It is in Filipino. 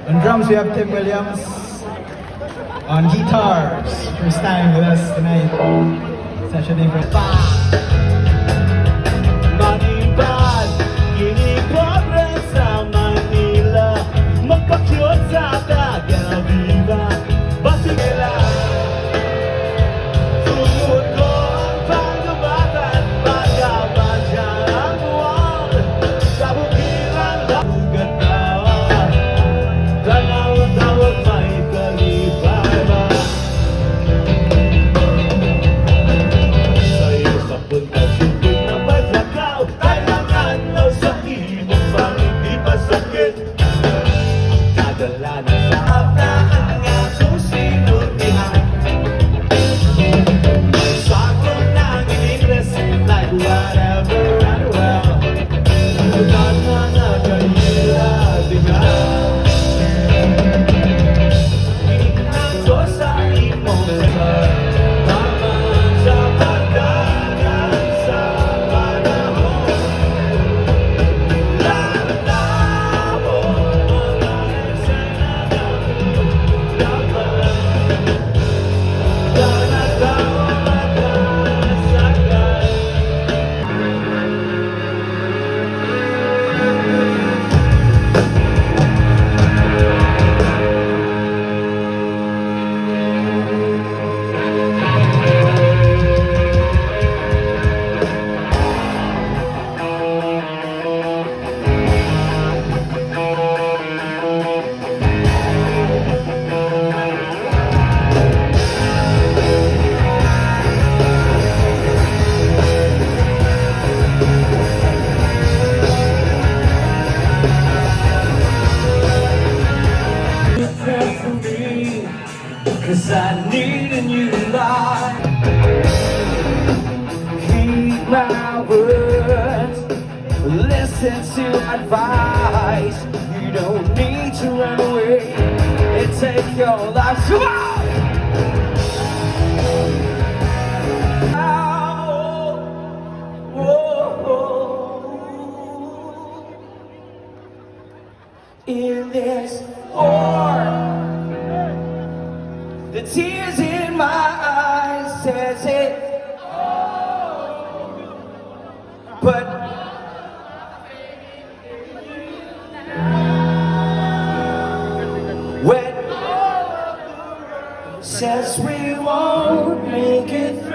On drums, we have Tim Williams. On guitars, first time with us tonight. Such a different Manibad, ginigwabre sa Manila, magpakyot sa Taga Viva, Basigela. Sumut ko ang pagkabatan, pagkabadya ang buwan, sa bukiran lang gatawa, tanaw-tawag may kalibaba. Sa'yo sa punta sipin na paglakaw, kailangan daw sa imong pang hindi masakit. Nadala na sa haptaan nga susinutihan, may sakto ng in-English like whatever and well. Ulan na nagayila, di ba? Tingnan ko sa imong sagot, tama sa pagdagan sa panahon. Lalabo mga eksena ng dapat, tanatawa magkasakal. Cause I need a new life. Keep my words, listen to advice. You don't need to run away and take your life. Come on! In this war, the tears in my eyes says it, but when says we won't make it through.